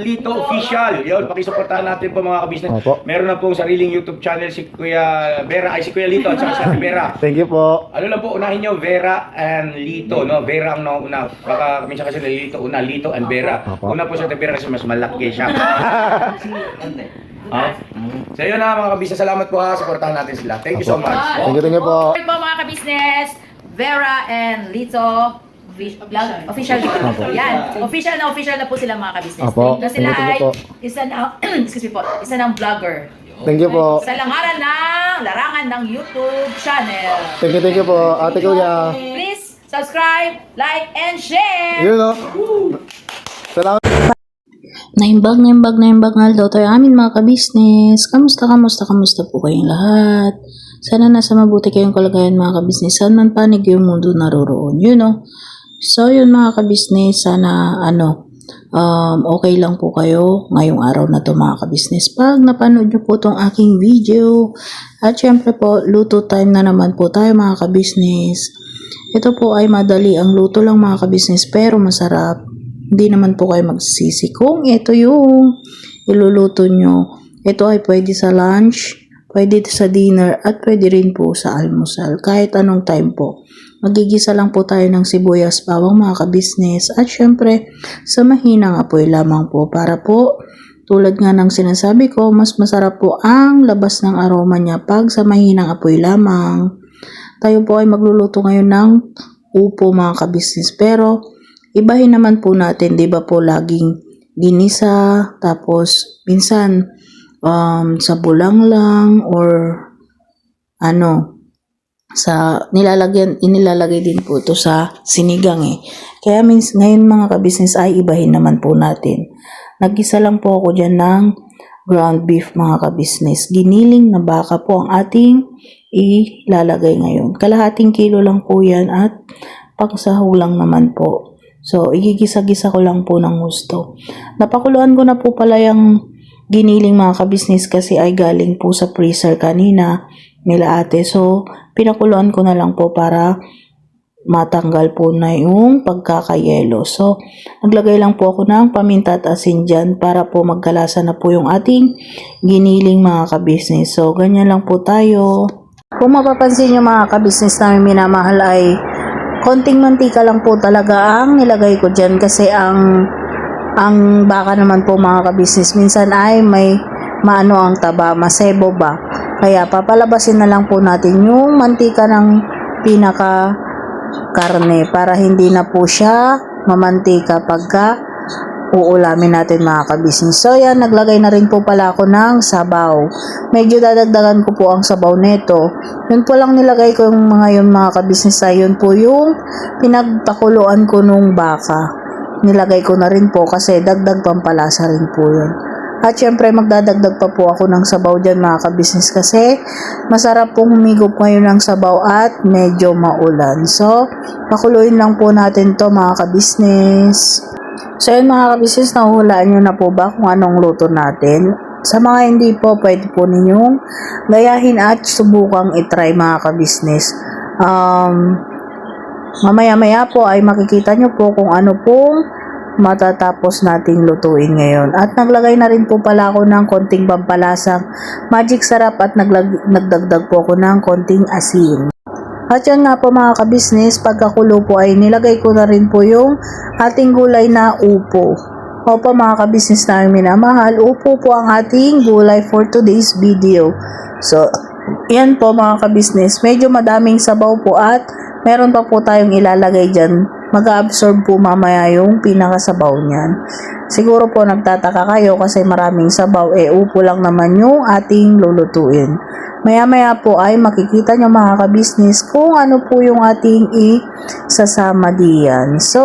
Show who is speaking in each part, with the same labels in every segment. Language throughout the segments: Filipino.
Speaker 1: Lito Official. Yun, pakisuportahan natin po mga kabisnes.
Speaker 2: Opo.
Speaker 1: Meron na pong sariling YouTube channel si Kuya Vera, ay si Kuya Lito at saka si Ate Vera.
Speaker 2: Thank you po.
Speaker 1: Ano lang po, unahin nyo, Vera and Lito, no? Vera ang nauna. Baka minsan kasi Lito, una, Lito and Vera.
Speaker 2: Opo.
Speaker 1: Una po si Ate Vera kasi mas malaki siya. So yun na mga kabisnes, salamat po ha, supportahan natin sila. Thank you so much.
Speaker 2: Thank you po.
Speaker 3: Hello po mga kabisnes, Vera and Lito official dito. Yan. Official na po sila mga kabisnes.
Speaker 2: Opo.
Speaker 3: Na sila
Speaker 2: Thank
Speaker 3: ay
Speaker 2: you po.
Speaker 3: isa na excuse me po, isa ng vlogger.
Speaker 2: Thank you po.
Speaker 3: Sa langaran ng larangan ng YouTube channel.
Speaker 2: Thank you po. Ate Kuya.
Speaker 3: Please subscribe, like, and share.
Speaker 2: Yun o. Salamat.
Speaker 4: Naimbag nga daw tayo amin mga kabisnes. Kamusta po kayong lahat? Sana nasa mabuti kayong kalagayan mga kabisnes. Saan man panig yung mundo naroroon. You know? So yun mga kabisnes, sana okay lang po kayo ngayong araw na to mga kabisnes. Pag napanood nyo po tong aking video, at syempre po, luto time na naman po tayo mga kabisnes. Ito po ay madali ang luto lang mga kabisnes pero masarap. Hindi naman po kayo magsisisi kung ito yung iluluto nyo. Ito ay pwede sa lunch, pwede sa dinner, at pwede rin po sa almusal. Kahit anong time po. Magigisa lang po tayo ng sibuyas, bawang mga kabisnes. At syempre, sa mahinang apoy lamang po. Para po, tulad nga ng sinasabi ko, mas masarap po ang labas ng aroma niya pag sa mahinang apoy lamang. Tayo po ay magluluto ngayon ng upo mga kabisnes. Pero, ibahin naman po natin, di ba po, laging ginisa, tapos minsan sa bulang lang or inilalagay din po ito sa sinigang eh. Kaya ngayon mga kabisnes ay ibahin naman po natin. Nagisa lang po ako dyan ng ground beef mga kabisnes. Giniling na baka po ang ating ilalagay ngayon. Kalahating kilo lang po yan at pangsahu lang naman po. So, igigisa-gisa ko lang po ng gusto. Napakuluan ko na po pala yung giniling mga kabisnes kasi ay galing po sa freezer kanina nila ate. So, pinakuluan ko na lang po para matanggal po na yung pagkakayelo. So, naglagay lang po ako ng paminta at asin dyan para po magkalasa na po yung ating giniling mga kabisnes. So, ganyan lang po tayo. Kung mapapansin nyo mga kabisnes namin minamahal ay konting mantika lang po talaga ang nilagay ko dyan kasi ang baka naman po mga kabisnes minsan ay may ang taba, masebo ba. Kaya papalabasin na lang po natin yung mantika ng pinaka karne para hindi na po siya mamantika pagka uulamin natin mga kabisnes. So yan, naglagay na rin po pala ako ng sabaw. Medyo dadagdagan ko po ang sabaw nito. Yun po lang nilagay ko yung mga yun mga kabisnes. Yun po yung pinagpakuluan ko nung baka. Nilagay ko na rin po kasi dagdag pampalasa rin po yun. At syempre magdadagdag pa po ako ng sabaw dyan mga kabisnes kasi masarap pong humigop ngayon ng sabaw at medyo maulan. So, pakuluin lang po natin to mga kabisnes. So yun mga kabisnes, nahuhulaan nyo na po ba kung anong luto natin? Sa mga hindi po, pwede po ninyong gayahin at subukang itry mga kabisnes. Mamaya-maya po ay makikita nyo po kung ano pong matatapos nating lutuin ngayon. At naglagay na rin po pala ako ng konting pampalasang magic sarap at nagdagdag po ako ng konting asin. At yan nga po mga kabisnes, pagkakulo po ay nilagay ko na rin po yung ating gulay na upo. Opo mga kabisnes na minamahal, upo po ang ating gulay for today's video. So, yan po mga kabisnes, medyo madaming sabaw po at meron pa po tayong ilalagay dyan. Mag-absorb po mamaya yung pinakasabaw niyan. Siguro po nagtataka kayo kasi maraming sabaw. Upo lang naman yung ating lulutuin. Maya-maya po ay makikita nyo mga kabisnes kung ano po yung ating isasama diyan. So,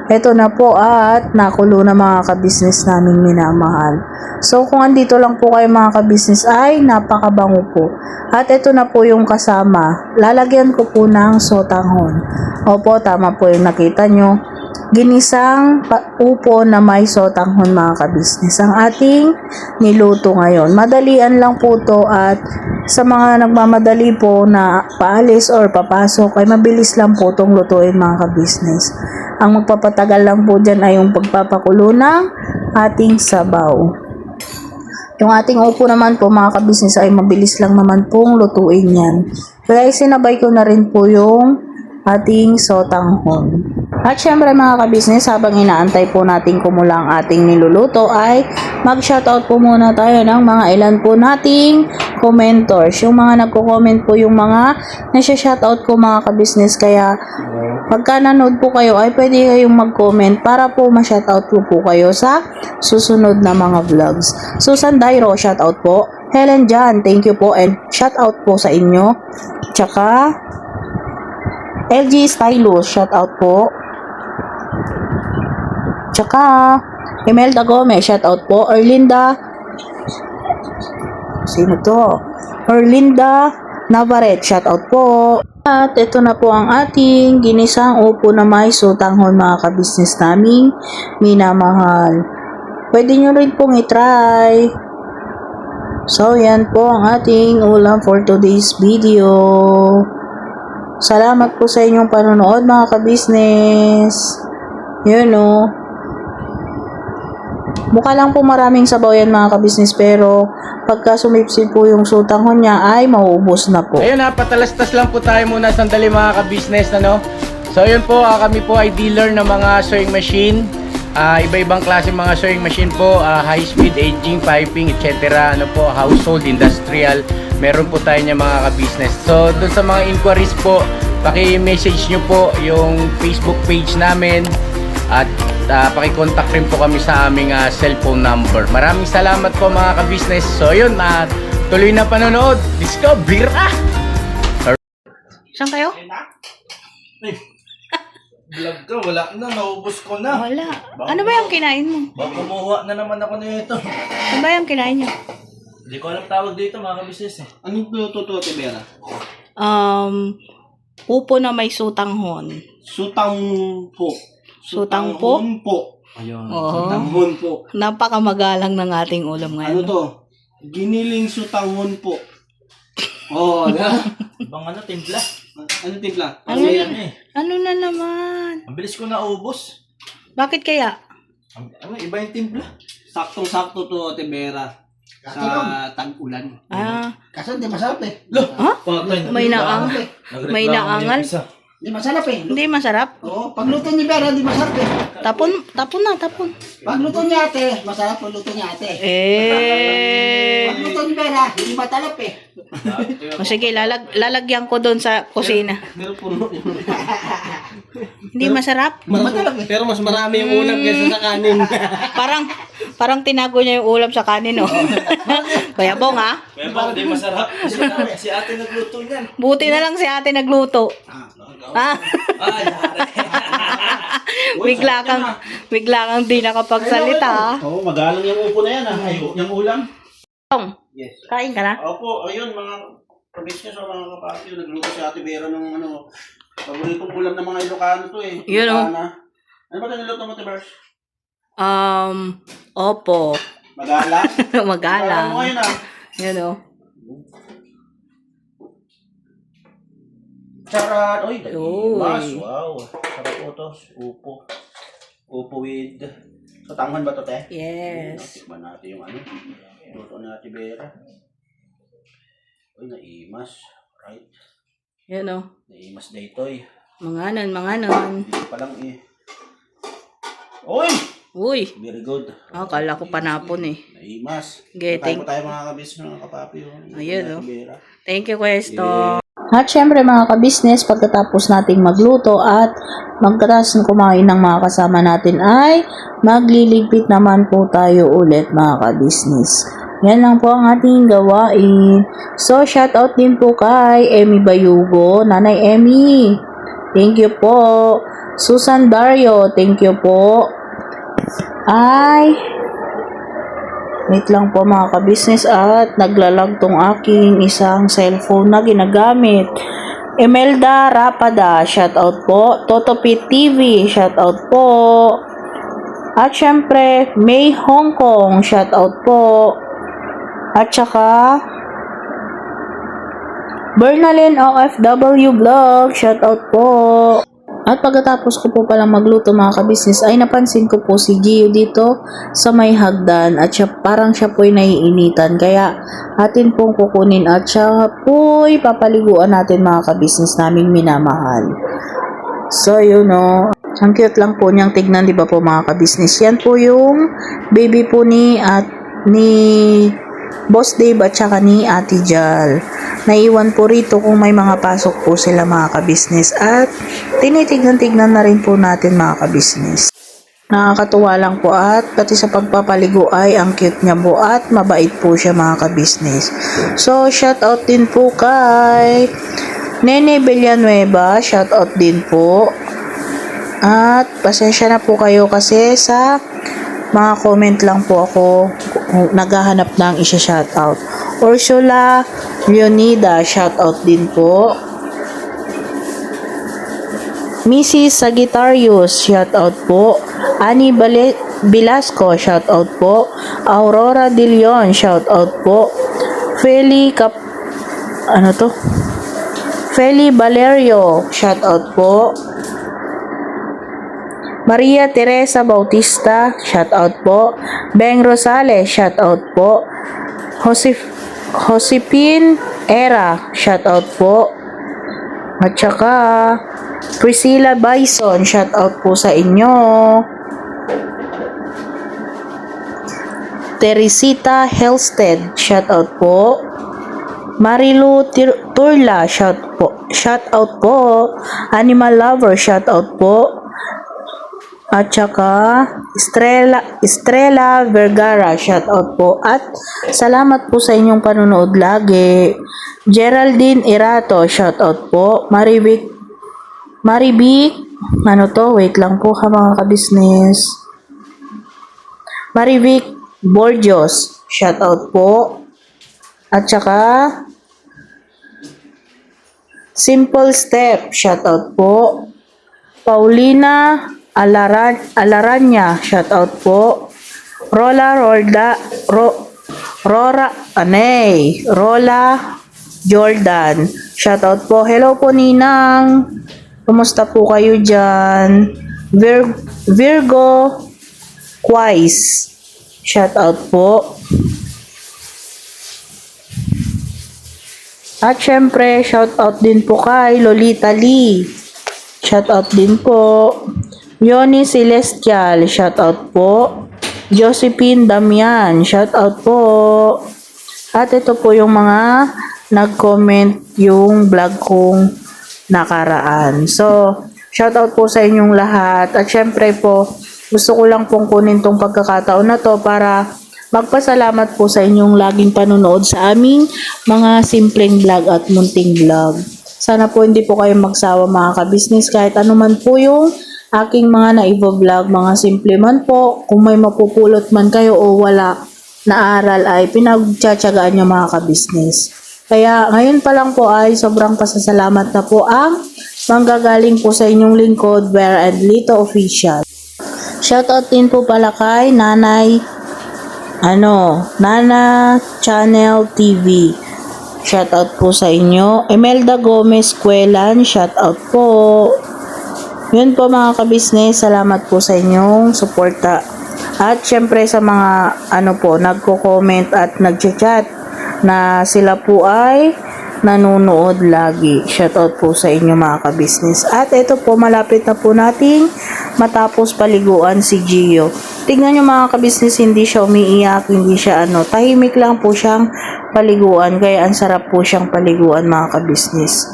Speaker 4: eto na po at nakulo na mga kabisnes naming minamahal. So, kung andito lang po kayo mga kabisnes ay napakabango po. At eto na po yung kasama. Lalagyan ko po ng sotanghon. Opo, tama po yung nakita nyo. ginisang upo na may sotanghon mga kabisnes ang ating niluto ngayon. Madalian lang po to at sa mga nagmamadali po na paalis or papasok ay mabilis lang po itong lutuin mga kabisnes. Ang magpapatagal lang po dyan ay yung pagpapakulo ng ating sabaw. Yung ating upo naman po mga kabisnes ay mabilis lang naman pong lutuin yan. Kaya sinabay ko na rin po yung ating sotanghon. At syempre mga kabisnes, habang inaantay po natin kumula ang ating niluluto ay mag-shoutout po muna tayo ng mga ilan po nating commentors. Yung mga nagko-comment po yung mga nasa-shoutout ko mga kabisnes. Kaya pagka nanood po kayo ay pwede kayong mag-comment para po ma-shoutout po kayo sa susunod na mga vlogs. Susan Dairo, shoutout po. Helen Jan, thank you po and shoutout po sa inyo. Tsaka LG Stylus, shoutout po. Tsaka Imelda Gomez, shoutout po. Erlinda, sino to? Erlinda Navarrete, shoutout po. At ito na po ang ating ginisang upo na may sotanghon mga kabisnes naming minamahal. Pwede nyo rin pong itry. So yan po ang ating ulam for today's video. Salamat po sa inyong panonood mga kabisnes. Yun o. Mukha lang po maraming sabaw yan mga kabisnes pero pagka sumipsip po yung sotanghon niya ay mauubos na po.
Speaker 1: Ayun ha, patalastas lang po tayo muna sandali mga ka-business, ano? So ayun po, kami po ay dealer ng mga sewing machine. Iba-ibang klase mga sewing machine po, high speed, aging, piping, etc. Ano po, household, industrial. Meron po tayo niya mga ka-business. So doon sa mga inquiries po, paki-message nyo po yung Facebook page namin at paki-contact rin po kami sa aming cellphone number. Maraming salamat po mga ka-business. So yun, tuloy na panonood. Let's go, bira!
Speaker 3: Saan kayo?
Speaker 5: Vlog ka, wala na, naubos ko na.
Speaker 3: Wala. Ano ba yung kinain mo?
Speaker 5: Baka kumuha na naman ako nito.
Speaker 3: Ano ba yung kinain niyo?
Speaker 5: Hindi ko alam tawag dito mga kabisnes eh. Anong luto to, Tibera?
Speaker 3: Upo na may sotanghon.
Speaker 5: Sutangpo.
Speaker 3: Sutangpo?
Speaker 5: Po. Ayun, sutanghon po.
Speaker 3: Napakamagalang ng ating ulam
Speaker 5: Ano
Speaker 3: ngayon.
Speaker 5: to? Giniling sutanghon po. Oh, na? Ibang ano, timpla? Ano timpla?
Speaker 3: Ano
Speaker 5: Kasi
Speaker 3: yan? Ano na naman?
Speaker 5: Ang bilis ko naubos.
Speaker 3: Bakit kaya?
Speaker 5: Ano, iba yung timpla. Saktong-sakto to, Tibera. Sa tag-ulan.
Speaker 6: Kaso hindi masarap eh.
Speaker 3: Ha? May naangal?
Speaker 6: Hindi masarap eh.
Speaker 3: Hindi masarap?
Speaker 6: Oo, pagluto ni Vera, hindi masarap eh.
Speaker 3: Tapon na.
Speaker 6: Pagluto niya ate, masarap pagluto niya ate. Pagluto ni Vera, hindi matalap eh.
Speaker 3: O sige, lalagyan ko doon sa kusina.
Speaker 5: Pero puno yun.
Speaker 3: Hindi masarap?
Speaker 5: Pero mas marami yung ulam kaysa sa kanin.
Speaker 3: Parang tinago niya yung ulam sa kanin, oh. Kaya bong, ha?
Speaker 5: Kaya ba, hindi masarap. Si ate nagluto niyan.
Speaker 3: Buti na lang si ate nagluto. Ah. bigla kang di nakapagsalita, ha?
Speaker 5: Oo, magalang yung upo na yan, ha? Yung ulam. Yes.
Speaker 3: Kain ka na?
Speaker 5: Opo, ayun, mga probinsya sa mga kapatid. Nagluto si Ate Vera ng ano, paboritong ulam ng mga Ilocano to eh.
Speaker 3: Yun, oh.
Speaker 5: Ano ba niluto mo, Tibers?
Speaker 3: Opo.
Speaker 5: Magala?
Speaker 3: Magala.
Speaker 5: Ano mo ngayon, ha?
Speaker 3: Yun, oh.
Speaker 5: Charan! Uy,
Speaker 3: Uy.
Speaker 5: mas. Wow. Sarap po to. Upo. Upo with... So, tanghon ba to, te?
Speaker 3: Yes.
Speaker 5: Tikman natin yung ano. Luto na Ate Vera. Uy, naimas. Right.
Speaker 3: Yun, oh.
Speaker 5: Naimas na ito eh.
Speaker 3: Manganon.
Speaker 5: Dito pa lang eh. Uy!
Speaker 3: Uy.
Speaker 5: Very good.
Speaker 3: Kala ko panapon eh.
Speaker 5: Naimas.
Speaker 3: Getting.
Speaker 5: Tayo po tayo mga kabis mga kapapi.
Speaker 3: Ayun,
Speaker 5: Ate
Speaker 3: oh.
Speaker 5: Vera.
Speaker 3: Thank you, Questo.
Speaker 4: At syempre mga kabisnes, pagkatapos nating magluto at magkatas kumain ng mga kasama natin ay magliligpit naman po tayo ulit mga kabisnes. Yan lang po ang ating gawain. So shoutout din po kay Emmy Bayugo, Nanay Emmy. Thank you po. Susan Dario, thank you po. Wait lang po mga kabisnes at naglalag tong aking isang cellphone na ginagamit. Imelda Rapada, shoutout po. Totopit TV, shoutout po. At syempre, May Hong Kong, shoutout po. At saka, Bernalyn OFW Vlog, shoutout po. At pagkatapos ko po palang magluto mga kabisnes ay napansin ko po si Gio dito sa may hagdan at parang siya po'y naiinitan kaya atin pong kukunin at siya po'y papaliguan natin mga kabisnes naming minamahal. So yun o, ang cute lang po niyang tignan, di ba po mga kabisnes. Yan po yung baby po ni Boss Dave at saka ni Ate Jal. Naiwan po rito kung may mga pasok po sila mga kabisnes at tinitignan-tignan na rin po natin mga kabisnes. Nakakatuwa lang po at pati sa pagpapaligo ay ang cute niya po at mabait po siya mga kabisnes. So shoutout din po kay Nene Villanueva, shoutout din po. At pasensya na po kayo kasi sa mga comment lang po ako naghahanap ng isa-shoutout. Ursula Leonida, shoutout din po. Mrs. Sagittarius, shoutout po. Annie Velasco, shoutout po. Aurora De Leon, shoutout po. Feli Valerio, shoutout po. Maria Teresa Bautista, shoutout po. Beng Rosales, shoutout po. Josepine Era, shoutout po. At saka Priscilla Bison, shoutout po sa inyo. Teresita Helsted, shoutout po. Marilu Turla, shoutout po. Animal Lover, shoutout po. At saka Estrella Vergara, shoutout po. At salamat po sa inyong panunood lagi. Geraldine Irato, shoutout po. Marivic, wait lang po ha mga kabisnes. Marivic Borjos, shoutout po. At saka Simple Step, shoutout po. Paulina Alaranya, shoutout po. Rola Jordan, shoutout po. Hello po Ninang, kumusta po kayo dyan? Virgo Quais, shoutout po. At syempre shoutout din po kay Lolita Lee, shoutout din po. Yoni Celestial, shoutout po. Josephine Damian, shoutout po. At ito po yung mga nag-comment yung vlog kong nakaraan. So, shoutout po sa inyong lahat. At syempre po, gusto ko lang pong kunin tong pagkakataon na to para magpasalamat po sa inyong laging panunood sa aming mga simpleng vlog at munting vlog. Sana po hindi po kayo magsawa mga kabisnes kahit anuman po yung aking mga naivo-vlog, mga simple man po. Kung may mapupulot man kayo o wala na aral ay pinagtsatsagaan nyo mga kabisnes. Kaya ngayon pa lang po ay sobrang pasasalamat na po ang manggagaling po sa inyong lingkod, Vera and Lito Official. Shoutout din po pala kay Nana Channel TV. Shoutout po sa inyo. Imelda Gomez Cuelan, shoutout po. Yun po mga kabisnes, salamat po sa inyong suporta. At syempre sa mga nagko-comment at nagchat-chat na sila po ay nanonood lagi. Shoutout po sa inyo mga kabisnes. At ito po, malapit na po nating matapos paliguan si Gio. Tingnan nyo mga kabisnes, hindi siya umiiyak, hindi siya tahimik lang po siyang paliguan. Kaya ang sarap po siyang paliguan mga kabisnes.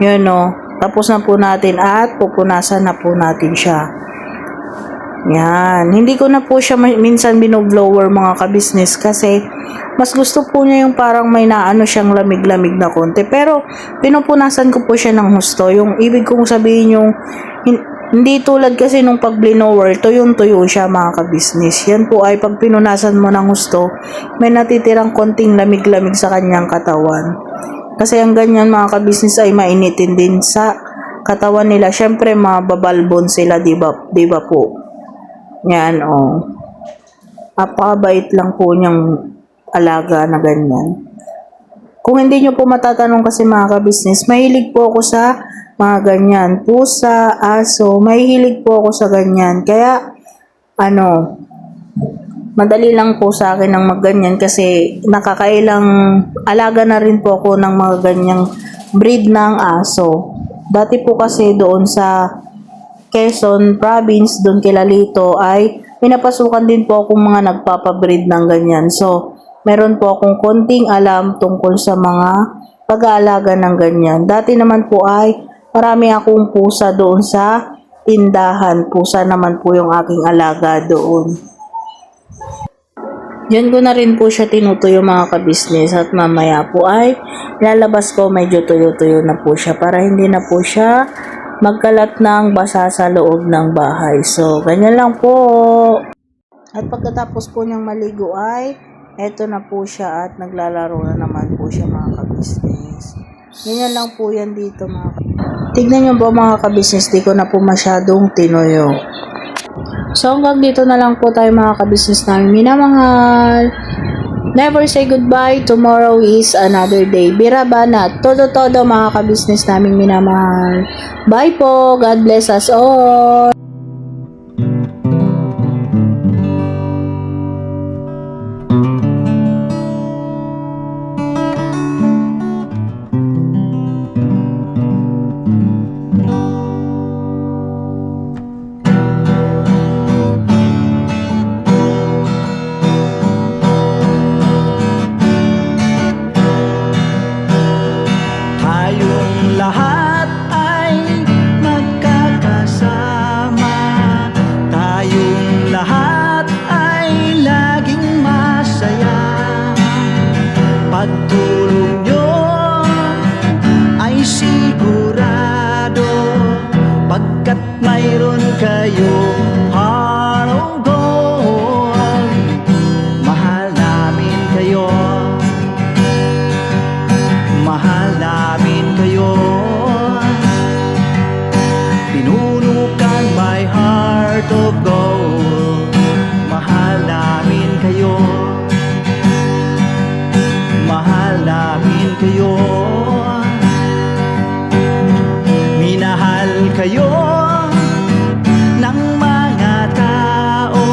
Speaker 4: Yun tapos na po natin at pupunasan na po natin siya. Yan. Hindi ko na po siya minsan binoblower mga kabisnes kasi mas gusto po niya yung parang may siyang lamig-lamig na konti. Pero pinupunasan ko po siya ng husto. Yung ibig kong sabihin yung hindi tulad kasi nung pag blower, tuyong-tuyo siya mga kabisnes. Yan po ay pag pinunasan mo ng husto, may natitirang konting lamig-lamig sa kanyang katawan. Kasi ang ganyan mga ka-business ay mainitin din sa katawan nila. Syempre mababalbon sila, di ba po? Yan, oh. Napakabait lang po niyang alaga na ganyan. Kung hindi nyo po matatanong kasi mga ka-business, mahilig po ako sa mga ganyan. Pusa, aso, mahilig po ako sa ganyan. Kaya, madali lang po sa akin ang magganyan kasi nakakailang alaga na rin po ako ng mga ganyang breed ng aso. Dati po kasi doon sa Quezon Province, doon kay Lalito, ay pinapasukan din po akong mga nagpapabreed ng ganyan. So, meron po akong konting alam tungkol sa mga pag-aalaga ng ganyan. Dati naman po ay marami akong pusa doon sa tindahan. Pusa naman po yung aking alaga doon. Diyan ko na rin po siya tinutuyo mga ka-business at mamaya po ay lalabas ko medyo tuyo-tuyo na po siya para hindi na po siya magkalat ng basa sa loob ng bahay. So, ganyan lang po. At pagkatapos po niyang maligo ay eto na po siya at naglalaro na naman po siya mga ka-business. Ganyan lang po yan dito mga ka-business. Tignan niyo po mga ka-business, di ko na po masyadong tinuyo. So hanggang dito na lang po tayo mga ka-business namin minamahal. Never say goodbye. Tomorrow is another day. Birabana. Todo-todo mga ka-business namin minamahal. Bye po. God bless us all.
Speaker 7: Tayong lahat ay magkakasama. Tayong lahat ay laging masaya. Pagtulong nyo ay sigurado, pagkat mayroon kayo heart of gold. Mahal namin kayo. Mahal namin kayo. Pinunukan my heart of gold. Mahal namin kayo. Mahal namin kayo. Minahal kayo ng mga tao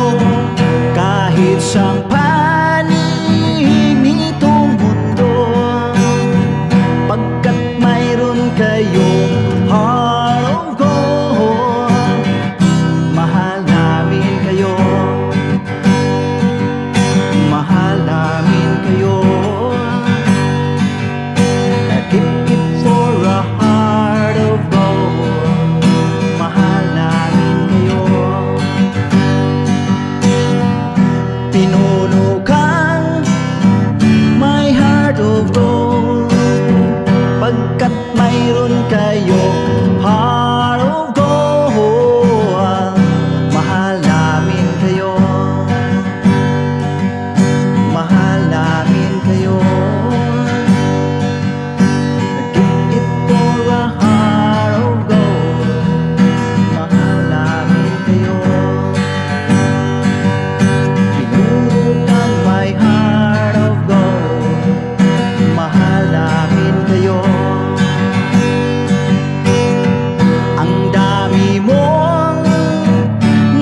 Speaker 7: kahit sang panig nitong mundo, pagkat mayroon kayong heart of gold. Mahal namin kayo. Mahal namin kayo. Keep it for a heart of gold. Mahal namin kayo. Pinuno kang my heart of gold, pagkat mayroon kayo heart of gold. Mahal namin kayo. Mahal namin kayo. Keep it for a heart of gold. Mahal namin kayo. Pinunukan my heart of gold. Mahal namin kayo. Ang dami mong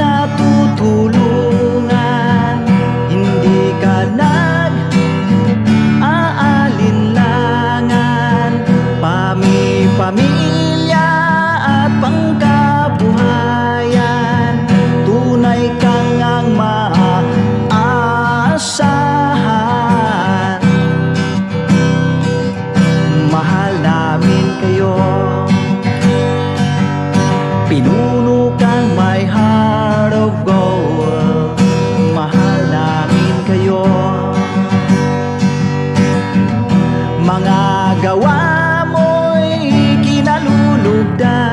Speaker 7: natutulungan, hindi ka nag-aalinlangan. Pamilya at pangkabuhayan, tunay kang ang maaasahan. Mahal namin kayo. Pinuno kang my heart of gold. Mahal namin kayo. Mga gawa mo'y kinalulugdan,